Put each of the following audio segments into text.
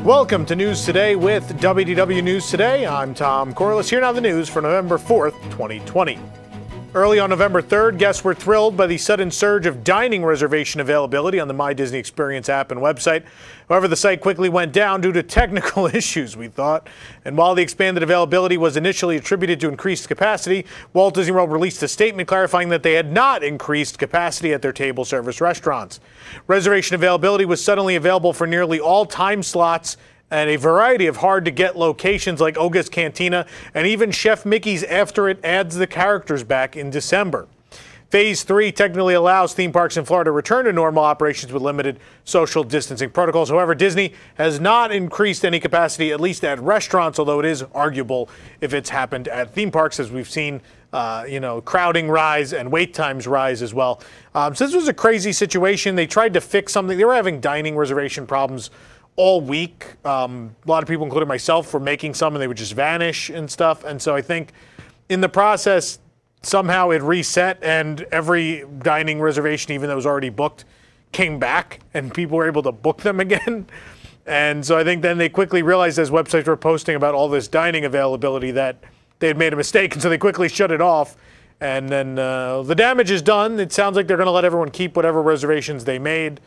Welcome to News Today with WDW News Today. I'm Tom Corliss. Here now the news for November 4th, 2020. Early on November 3rd, guests were thrilled by the sudden surge of dining reservation availability on the My Disney Experience app and website. However, the site quickly went down due to technical issues, we thought. And while the expanded availability was initially attributed to increased capacity, Walt Disney World released a statement clarifying that they had not increased capacity at their table service restaurants. Reservation availability was suddenly available for nearly all time slots and a variety of hard-to-get locations like Oga's Cantina and even Chef Mickey's after it adds the characters back in December. Phase 3 technically allows theme parks in Florida to return to normal operations with limited social distancing protocols. However, Disney has not increased any capacity, at least at restaurants, although it is arguable if it's happened at theme parks, as we've seen crowding rise and wait times rise as well. So this was a crazy situation. They tried to fix something. They were having dining reservation problems all week. A lot of people, including myself, were making some and they would just vanish and stuff. And so I think in the process, somehow it reset and every dining reservation, even though it was already booked, came back and people were able to book them again. And so I think then they quickly realized, as websites were posting about all this dining availability, that they had made a mistake. And so they quickly shut it off. And then the damage is done. It sounds like they're going to let everyone keep whatever reservations they made.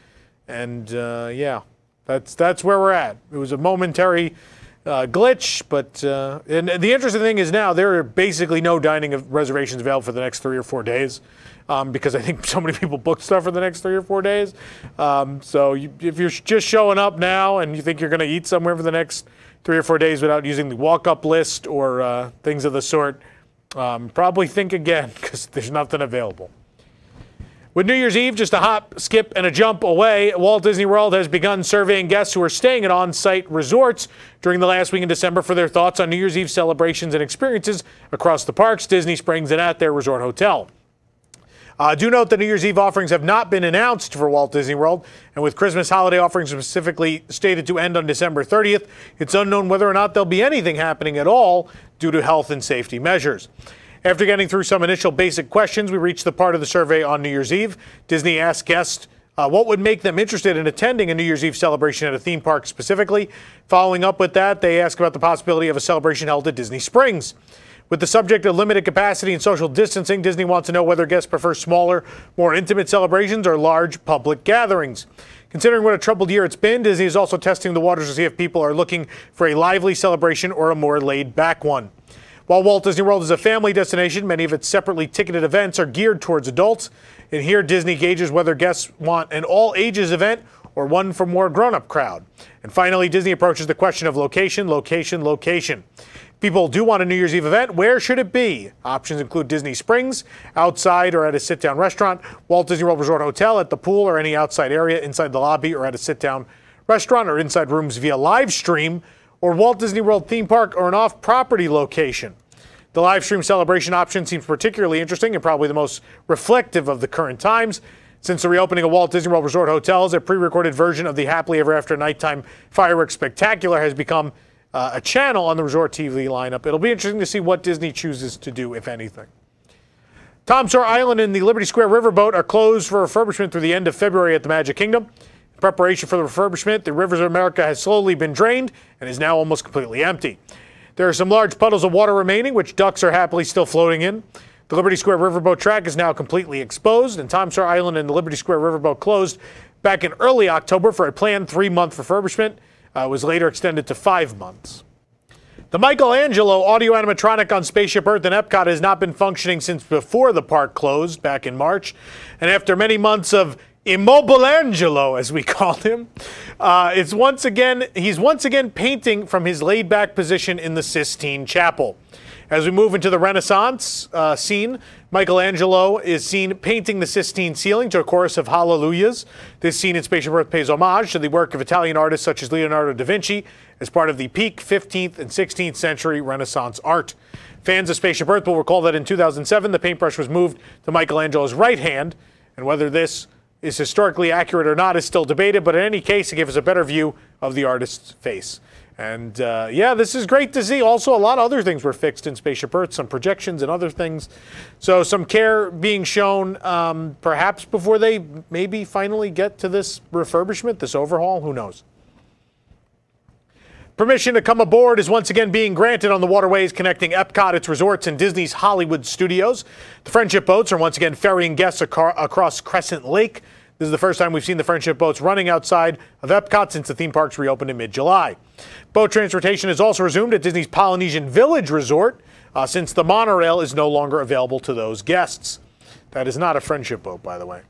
And yeah. That's where we're at. It was a momentary glitch, but and the interesting thing is now there are basically no dining reservations available for the next 3 or 4 days because I think so many people booked stuff for the next 3 or 4 days. So if you're just showing up now and you think you're going to eat somewhere for the next 3 or 4 days without using the walk-up list or things of the sort, probably think again because there's nothing available. With New Year's Eve just a hop, skip, and a jump away, Walt Disney World has begun surveying guests who are staying at on-site resorts during the last week in December for their thoughts on New Year's Eve celebrations and experiences across the parks, Disney Springs, and at their resort hotel. Do note that New Year's Eve offerings have not been announced for Walt Disney World, and with Christmas holiday offerings specifically stated to end on December 30th, it's unknown whether or not there'll be anything happening at all due to health and safety measures. After getting through some initial basic questions, we reached the part of the survey on New Year's Eve. Disney asked guests what would make them interested in attending a New Year's Eve celebration at a theme park specifically. Following up with that, they asked about the possibility of a celebration held at Disney Springs. With the subject of limited capacity and social distancing, Disney wants to know whether guests prefer smaller, more intimate celebrations or large public gatherings. Considering what a troubled year it's been, Disney is also testing the waters to see if people are looking for a lively celebration or a more laid-back one. While Walt Disney World is a family destination, many of its separately ticketed events are geared towards adults. And here, Disney gauges whether guests want an all-ages event or one for more grown-up crowd. And finally, Disney approaches the question of location, location, location. People do want a New Year's Eve event. Where should it be? Options include Disney Springs, outside or at a sit-down restaurant, Walt Disney World Resort Hotel, at the pool or any outside area, inside the lobby or at a sit-down restaurant, or inside rooms via live stream, or Walt Disney World theme park or an off-property location. The live stream celebration option seems particularly interesting and probably the most reflective of the current times. Since the reopening of Walt Disney World Resort hotels, a pre-recorded version of the Happily Ever After Nighttime Fireworks Spectacular has become a channel on the resort TV lineup. It'll be interesting to see what Disney chooses to do, if anything. Tom Sawyer Island and the Liberty Square Riverboat are closed for refurbishment through the end of February at the Magic Kingdom. In preparation for the refurbishment, the Rivers of America has slowly been drained and is now almost completely empty. There are some large puddles of water remaining, which ducks are happily still floating in. The Liberty Square Riverboat track is now completely exposed, and Tom Sawyer Island and the Liberty Square Riverboat closed back in early October for a planned 3-month refurbishment. It was later extended to 5 months. The Michelangelo audio animatronic on Spaceship Earth and Epcot has not been functioning since before the park closed back in March. And after many months of Immobilangelo, as we call him, he's once again painting from his laid-back position in the Sistine Chapel. As we move into the Renaissance scene, Michelangelo is seen painting the Sistine ceiling to a chorus of hallelujahs. This scene in Spaceship Earth pays homage to the work of Italian artists such as Leonardo da Vinci as part of the peak 15th and 16th century Renaissance art. Fans of Spaceship Earth will recall that in 2007, the paintbrush was moved to Michelangelo's right hand, and whether this is historically accurate or not is still debated, but in any case, it gives us a better view of the artist's face. And yeah, this is great to see. Also, a lot of other things were fixed in Spaceship Earth, some projections and other things. So some care being shown, perhaps before they maybe finally get to this refurbishment, this overhaul, who knows. Permission to come aboard is once again being granted on the waterways connecting Epcot, its resorts, and Disney's Hollywood studios. The friendship boats are once again ferrying guests across Crescent Lake. This is the first time we've seen the friendship boats running outside of Epcot since the theme parks reopened in mid-July. Boat transportation is also resumed at Disney's Polynesian Village Resort since the monorail is no longer available to those guests. That is not a friendship boat, by the way.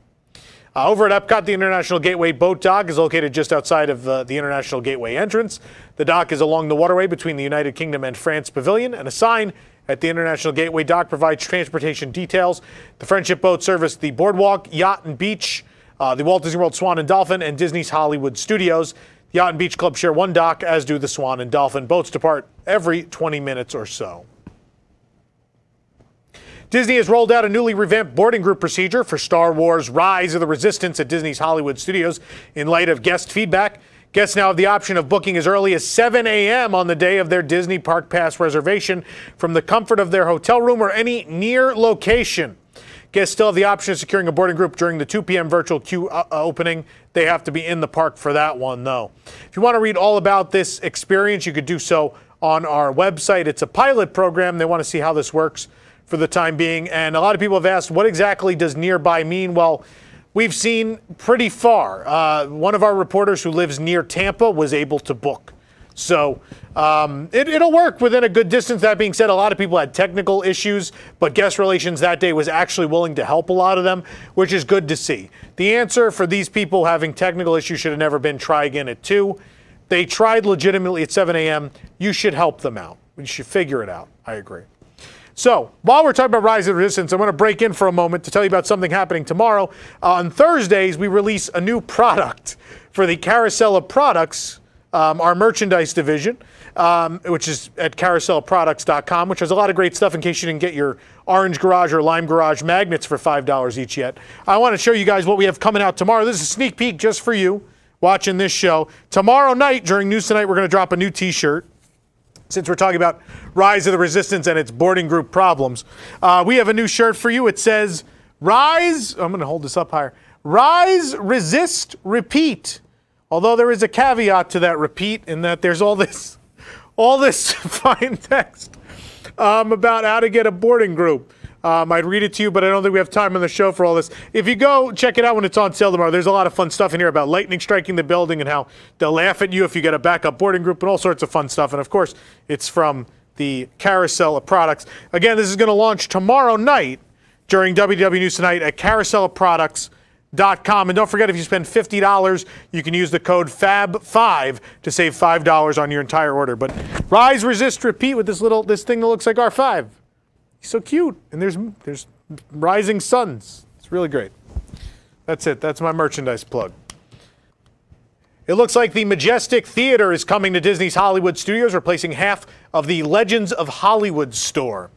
Over at Epcot, the International Gateway Boat Dock is located just outside of the International Gateway entrance. The dock is along the waterway between the United Kingdom and France Pavilion, and a sign at the International Gateway Dock provides transportation details. The friendship boats service the Boardwalk, Yacht and Beach, the Walt Disney World Swan and Dolphin, and Disney's Hollywood Studios. The Yacht and Beach Club share one dock, as do the Swan and Dolphin. Boats depart every 20 minutes or so. Disney has rolled out a newly revamped boarding group procedure for Star Wars Rise of the Resistance at Disney's Hollywood Studios in light of guest feedback. Guests now have the option of booking as early as 7 a.m. on the day of their Disney Park Pass reservation from the comfort of their hotel room or any near location. Guests still have the option of securing a boarding group during the 2 p.m. virtual queue opening. They have to be in the park for that one, though. If you want to read all about this experience, you could do so on our website. It's a pilot program. They want to see how this works for the time being. And a lot of people have asked, what exactly does nearby mean? Well, we've seen pretty far. One of our reporters who lives near Tampa was able to book. So it'll work within a good distance. That being said, a lot of people had technical issues, but guest relations that day was actually willing to help a lot of them, which is good to see. The answer for these people having technical issues should have never been try again at 2. They tried legitimately at 7 a.m. You should help them out. You should figure it out. I agree. So, while we're talking about Rise of the Resistance, I want to break in for a moment to tell you about something happening tomorrow. On Thursdays, we release a new product for the Carousel of Products, our merchandise division, which is at carouselproducts.com, which has a lot of great stuff in case you didn't get your Orange Garage or Lime Garage magnets for $5 each yet. I want to show you guys what we have coming out tomorrow. This is a sneak peek just for you watching this show. Tomorrow night, during News Tonight, we're going to drop a new t-shirt. Since we're talking about Rise of the Resistance and its boarding group problems, we have a new shirt for you. It says, Rise, I'm going to hold this up higher, Rise, Resist, Repeat. Although there is a caveat to that repeat in that there's all this fine text about how to get a boarding group. I'd read it to you, but I don't think we have time on the show for all this. If you go check it out when it's on sale tomorrow, there's a lot of fun stuff in here about lightning striking the building and how they'll laugh at you if you get a backup boarding group and all sorts of fun stuff. And of course, it's from the Carousel of Products. Again, this is going to launch tomorrow night during WDW News Tonight at carouselofproducts.com. And don't forget, if you spend $50, you can use the code FAB5 to save $5 on your entire order. But Rise, Resist, Repeat with this thing that looks like R5. He's so cute, and there's rising suns. It's really great. That's it. That's my merchandise plug. It looks like the Majestic Theater is coming to Disney's Hollywood Studios, replacing half of the Legends of Hollywood store.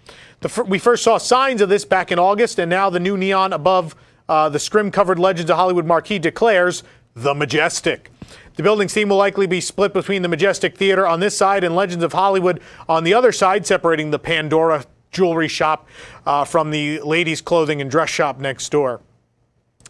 We first saw signs of this back in August, and now the new neon above the scrim-covered Legends of Hollywood marquee declares the Majestic. The building's theme will likely be split between the Majestic Theater on this side and Legends of Hollywood on the other side, separating the Pandora jewelry shop from the ladies' clothing and dress shop next door.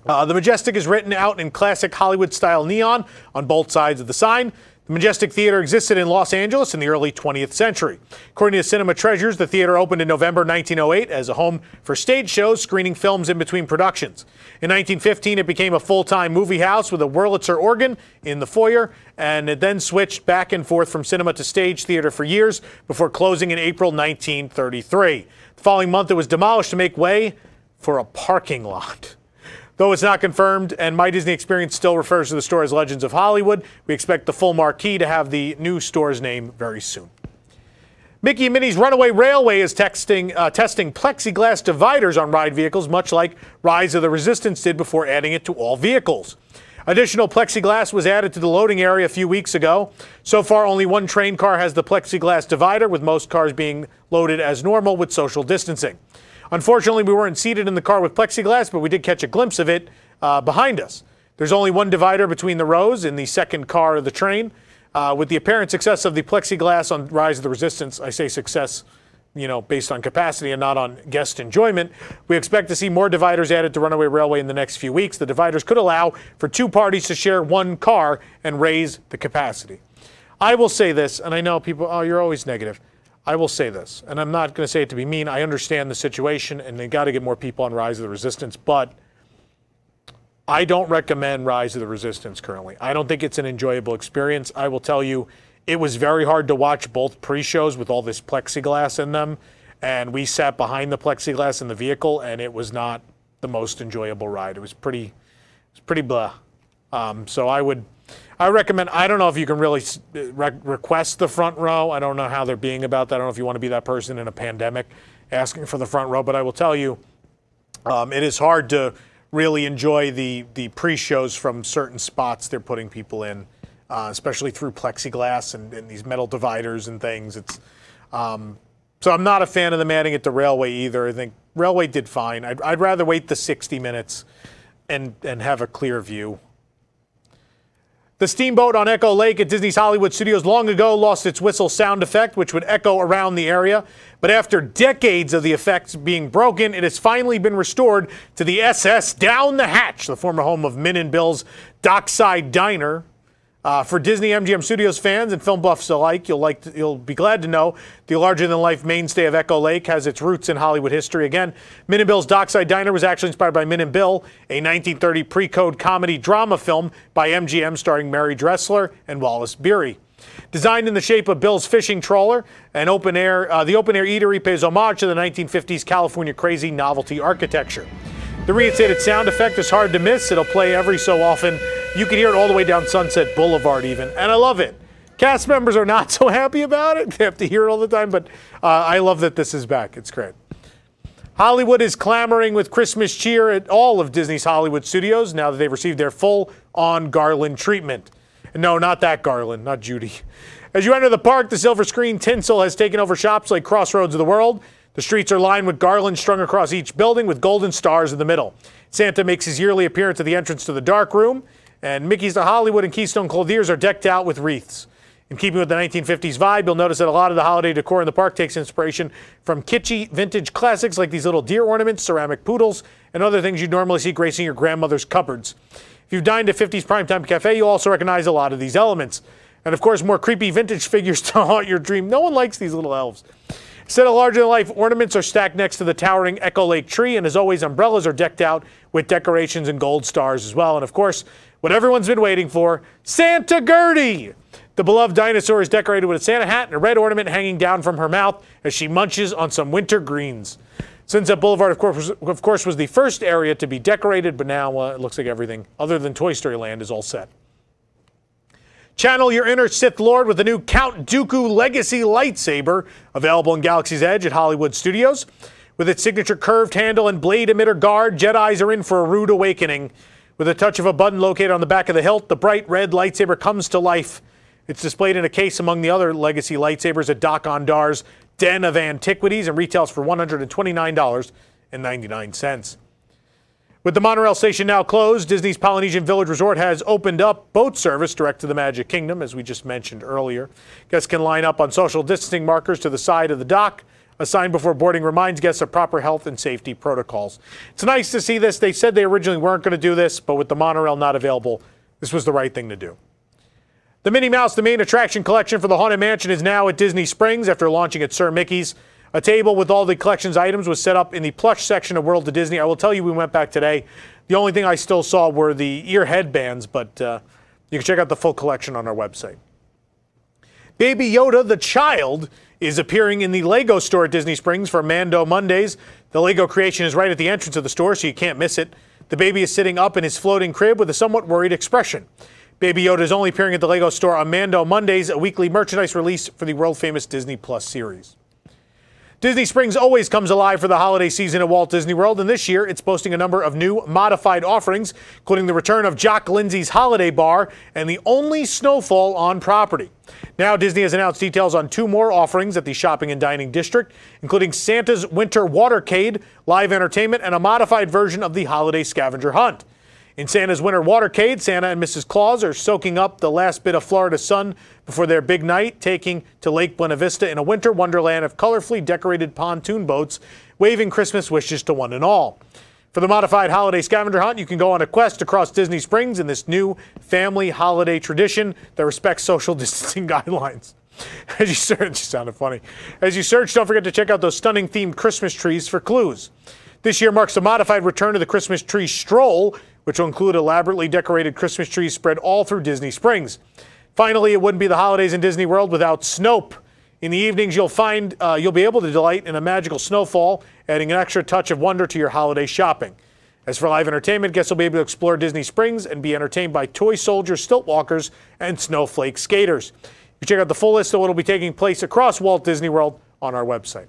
The Majestic is written out in classic Hollywood-style neon on both sides of the sign. The Majestic Theater existed in Los Angeles in the early 20th century. According to Cinema Treasures, the theater opened in November 1908 as a home for stage shows, screening films in between productions. In 1915, it became a full-time movie house with a Wurlitzer organ in the foyer, and it then switched back and forth from cinema to stage theater for years before closing in April 1933. The following month, it was demolished to make way for a parking lot. Though it's not confirmed, and My Disney Experience still refers to the store as Legends of Hollywood, we expect the full marquee to have the new store's name very soon. Mickey and Minnie's Runaway Railway is testing plexiglass dividers on ride vehicles, much like Rise of the Resistance did before adding it to all vehicles. Additional plexiglass was added to the loading area a few weeks ago. So far, only one train car has the plexiglass divider, with most cars being loaded as normal with social distancing. Unfortunately, we weren't seated in the car with plexiglass, but we did catch a glimpse of it behind us. There's only one divider between the rows in the second car of the train. With the apparent success of the plexiglass on Rise of the Resistance, I say success, based on capacity and not on guest enjoyment, we expect to see more dividers added to Runaway Railway in the next few weeks. The dividers could allow for two parties to share one car and raise the capacity. I will say this, and I know people, oh, you're always negative. I will say this, and I'm not going to say it to be mean. I understand the situation, and they got to get more people on Rise of the Resistance, but I don't recommend Rise of the Resistance currently. I don't think it's an enjoyable experience. I will tell you, it was very hard to watch both pre-shows with all this plexiglass in them, and we sat behind the plexiglass in the vehicle, and it was not the most enjoyable ride. It was pretty blah. So I recommend, I don't know if you can really request the front row. I don't know how they're being about that. I don't know if you want to be that person in a pandemic asking for the front row, but I will tell you, it is hard to really enjoy the pre-shows from certain spots they're putting people in, especially through plexiglass and these metal dividers and things. It's so I'm not a fan of them adding it to Railway either. I think Railway did fine. I'd rather wait the 60 minutes and have a clear view. The Steamboat on Echo Lake at Disney's Hollywood Studios long ago lost its whistle sound effect, which would echo around the area. But after decades of the effects being broken, it has finally been restored to the SS Down the Hatch, the former home of Min and Bill's Dockside Diner. For Disney MGM Studios fans and film buffs alike, you'll be glad to know the larger-than-life mainstay of Echo Lake has its roots in Hollywood history. Again, Min and Bill's Dockside Diner was actually inspired by Min and Bill, a 1930 pre-code comedy drama film by MGM starring Mary Dressler and Wallace Beery. Designed in the shape of Bill's fishing trawler, the open-air eatery pays homage to the 1950s California crazy novelty architecture. The reinstated sound effect is hard to miss. It'll play every so often. You can hear it all the way down Sunset Boulevard even, and I love it. Cast members are not so happy about it. They have to hear it all the time, but I love that this is back. It's great. Hollywood is clamoring with Christmas cheer at all of Disney's Hollywood studios now that they've received their full-on garland treatment. And no, not that garland, not Judy. As you enter the park, the silver screen tinsel has taken over shops like Crossroads of the World. The streets are lined with garlands strung across each building with golden stars in the middle. Santa makes his yearly appearance at the entrance to the dark room, and Mickey's to Hollywood and Keystone Clothiers are decked out with wreaths. In keeping with the 1950s vibe, you'll notice that a lot of the holiday decor in the park takes inspiration from kitschy vintage classics like these little deer ornaments, ceramic poodles, and other things you'd normally see gracing your grandmother's cupboards. If you've dined at 50s Primetime Cafe, you'll also recognize a lot of these elements. And of course, more creepy vintage figures to haunt your dream. No one likes these little elves. Instead of larger-than-life ornaments are stacked next to the towering Echo Lake tree, and as always, umbrellas are decked out with decorations and gold stars as well. And of course, what everyone's been waiting for, Santa Gertie! The beloved dinosaur is decorated with a Santa hat and a red ornament hanging down from her mouth as she munches on some winter greens. Sunset Boulevard, of course, was the first area to be decorated, but now it looks like everything other than Toy Story Land is all set. Channel your inner Sith Lord with the new Count Dooku Legacy lightsaber, available in Galaxy's Edge at Hollywood Studios. With its signature curved handle and blade emitter guard, Jedis are in for a rude awakening. With a touch of a button located on the back of the hilt, the bright red lightsaber comes to life. It's displayed in a case among the other Legacy lightsabers at Doc Ondar's Den of Antiquities and retails for $129.99. With the monorail station now closed, Disney's Polynesian Village Resort has opened up boat service direct to the Magic Kingdom, as we just mentioned earlier. Guests can line up on social distancing markers to the side of the dock. A sign before boarding reminds guests of proper health and safety protocols. It's nice to see this. They said they originally weren't going to do this, but with the monorail not available, this was the right thing to do. The Minnie Mouse, the main attraction collection for the Haunted Mansion, is now at Disney Springs after launching at Sir Mickey's. A table with all the collection's items was set up in the plush section of World of Disney. I will tell you, we went back today. The only thing I still saw were the ear headbands, but you can check out the full collection on our website. Baby Yoda, the child, is appearing in the Lego store at Disney Springs for Mando Mondays. The Lego creation is right at the entrance of the store, so you can't miss it. The baby is sitting up in his floating crib with a somewhat worried expression. Baby Yoda is only appearing at the Lego store on Mando Mondays, a weekly merchandise release for the world-famous Disney Plus series. Disney Springs always comes alive for the holiday season at Walt Disney World, and this year it's boasting a number of new modified offerings, including the return of Jock Lindsay's Holiday Bar and the only snowfall on property. Now Disney has announced details on two more offerings at the shopping and dining district, including Santa's Winter Watercade, live entertainment, and a modified version of the Holiday Scavenger Hunt. In Santa's Winter Watercade, Santa and Mrs. Claus are soaking up the last bit of Florida sun before their big night, taking to Lake Buena Vista in a winter wonderland of colorfully decorated pontoon boats, waving Christmas wishes to one and all. For the modified holiday scavenger hunt, you can go on a quest across Disney Springs in this new family holiday tradition that respects social distancing guidelines. As you search, sounded funny. As you search, don't forget to check out those stunning themed Christmas trees for clues. This year marks the modified return of the Christmas tree stroll, which will include elaborately decorated Christmas trees spread all through Disney Springs. Finally, it wouldn't be the holidays in Disney World without Snope. In the evenings, you'll be able to delight in a magical snowfall, adding an extra touch of wonder to your holiday shopping. As for live entertainment, guests will be able to explore Disney Springs and be entertained by toy soldiers, stilt walkers, and snowflake skaters. You can check out the full list of what will be taking place across Walt Disney World on our website.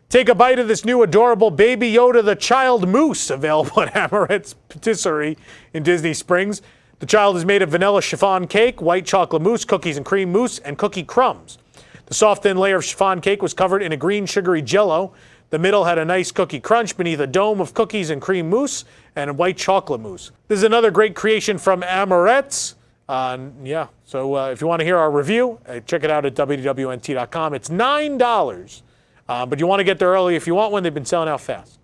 Take a bite of this new adorable Baby Yoda the Child Mousse, available at Amaret's Patisserie in Disney Springs. The child is made of vanilla chiffon cake, white chocolate mousse, cookies and cream mousse, and cookie crumbs. The soft, thin layer of chiffon cake was covered in a green sugary jello. The middle had a nice cookie crunch beneath a dome of cookies and cream mousse and white chocolate mousse. This is another great creation from Amaret's. So if you want to hear our review, check it out at WDWNT.com. It's $9, but you want to get there early if you want one. They've been selling out fast.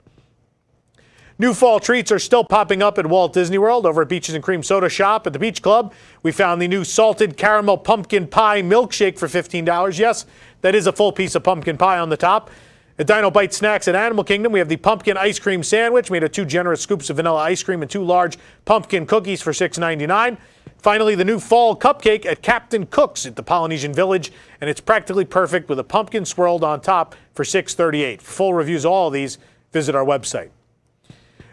New fall treats are still popping up at Walt Disney World. Over at Beaches and Cream Soda Shop at the Beach Club, we found the new salted caramel pumpkin pie milkshake for $15. Yes, that is a full piece of pumpkin pie on the top. At Dino Bite Snacks at Animal Kingdom, we have the pumpkin ice cream sandwich made of 2 generous scoops of vanilla ice cream and 2 large pumpkin cookies for $6.99. Finally, the new fall cupcake at Captain Cook's at the Polynesian Village, and it's practically perfect with a pumpkin swirled on top for $6.38. For full reviews of all of these, visit our website.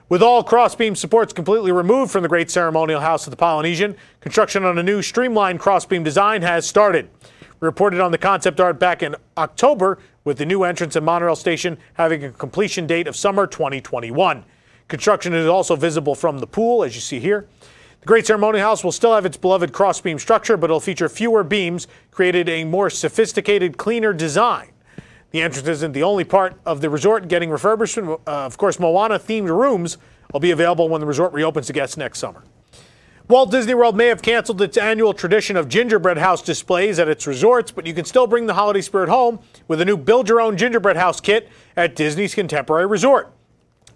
With all crossbeam supports completely removed from the Great Ceremonial House of the Polynesian, construction on a new streamlined crossbeam design has started. We reported on the concept art back in October, with the new entrance and monorail station having a completion date of summer 2021. Construction is also visible from the pool, as you see here. The Great Ceremonial House will still have its beloved crossbeam structure, but it'll feature fewer beams, created a more sophisticated, cleaner design. The entrance isn't the only part of the resort getting refurbishment. Of course, Moana-themed rooms will be available when the resort reopens to guests next summer. Walt Disney World may have canceled its annual tradition of gingerbread house displays at its resorts, but you can still bring the holiday spirit home with a new build-your-own gingerbread house kit at Disney's Contemporary Resort.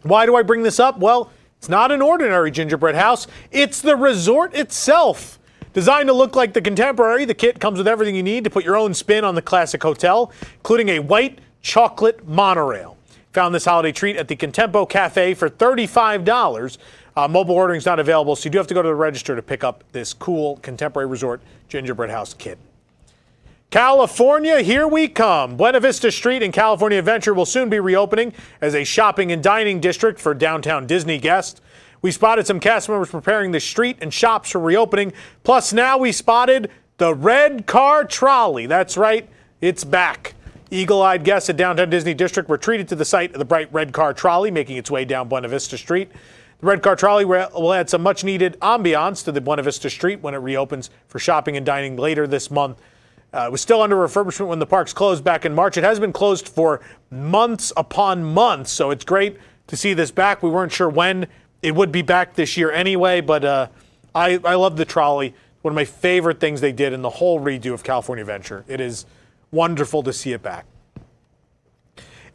Why do I bring this up? Well, it's not an ordinary gingerbread house. It's the resort itself. Designed to look like the Contemporary, the kit comes with everything you need to put your own spin on the classic hotel, including a white chocolate monorail. Found this holiday treat at the Contempo Cafe for $35. Mobile ordering is not available, so you do have to go to the register to pick up this cool Contemporary Resort gingerbread house kit. California, here we come. Buena Vista Street in California Adventure will soon be reopening as a shopping and dining district for downtown Disney guests. We spotted some cast members preparing the street and shops for reopening. Plus, now we spotted the red car trolley. That's right, it's back. Eagle-eyed guests at Downtown Disney District were treated to the sight of the bright red car trolley making its way down Buena Vista Street. The red car trolley will add some much-needed ambiance to the Buena Vista Street when it reopens for shopping and dining later this month. It was still under refurbishment when the parks closed back in March. It has been closed for months upon months, so it's great to see this back. We weren't sure when it would be back this year anyway, but I love the trolley. One of my favorite things they did in the whole redo of California Adventure. It is wonderful to see it back.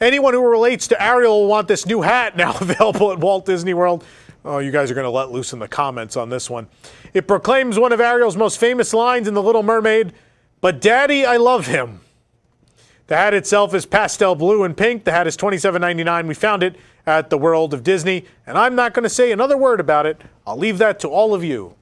Anyone who relates to Ariel will want this new hat now available at Walt Disney World. Oh, you guys are going to let loose in the comments on this one. It proclaims one of Ariel's most famous lines in The Little Mermaid, "But Daddy, I love him." The hat itself is pastel blue and pink. The hat is $27.99. We found it at the World of Disney, and I'm not going to say another word about it. I'll leave that to all of you.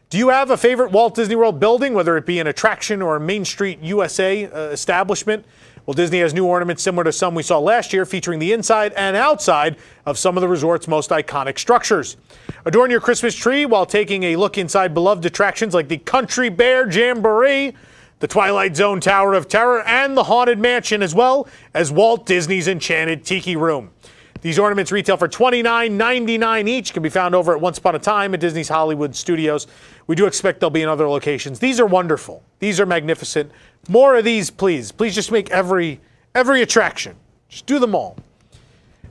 Do you have a favorite Walt Disney World building, whether it be an attraction or a Main Street USA establishment? Well, Disney has new ornaments similar to some we saw last year, featuring the inside and outside of some of the resort's most iconic structures. Adorn your Christmas tree while taking a look inside beloved attractions like the Country Bear Jamboree, the Twilight Zone Tower of Terror, and the Haunted Mansion, as well as Walt Disney's Enchanted Tiki Room. These ornaments retail for $29.99 each, can be found over at Once Upon a Time at Disney's Hollywood Studios. We do expect they'll be in other locations. These are wonderful. These are magnificent. More of these, please. Please just make every attraction. Just do them all.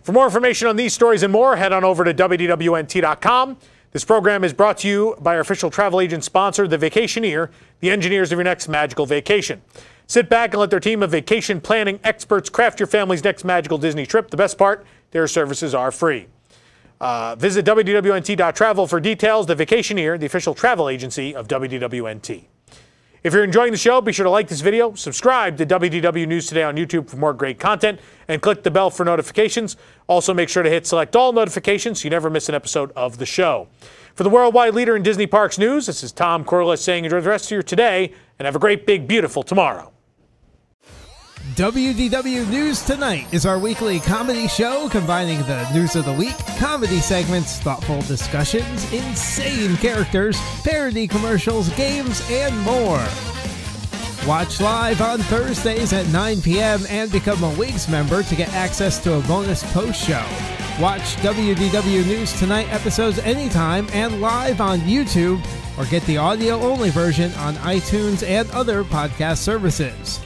For more information on these stories and more, head on over to WDWNT.com. This program is brought to you by our official travel agent sponsor, The Vacationeer, the engineers of your next magical vacation. Sit back and let their team of vacation planning experts craft your family's next magical Disney trip. The best part, their services are free. Visit WDWNT.travel for details. The Vacationeer, the official travel agency of WDWNT. If you're enjoying the show, be sure to like this video, subscribe to WDW News Today on YouTube for more great content, and click the bell for notifications. Also, make sure to hit select all notifications so you never miss an episode of the show. For the worldwide leader in Disney Parks news, this is Tom Corliss saying enjoy the rest of your today and have a great, big, beautiful tomorrow. WDW News Tonight is our weekly comedy show combining the news of the week, comedy segments, thoughtful discussions, insane characters, parody commercials, games, and more. Watch live on Thursdays at 9 p.m. and become a WIGS member to get access to a bonus post show. Watch WDW News Tonight episodes anytime and live on YouTube, or get the audio-only version on iTunes and other podcast services.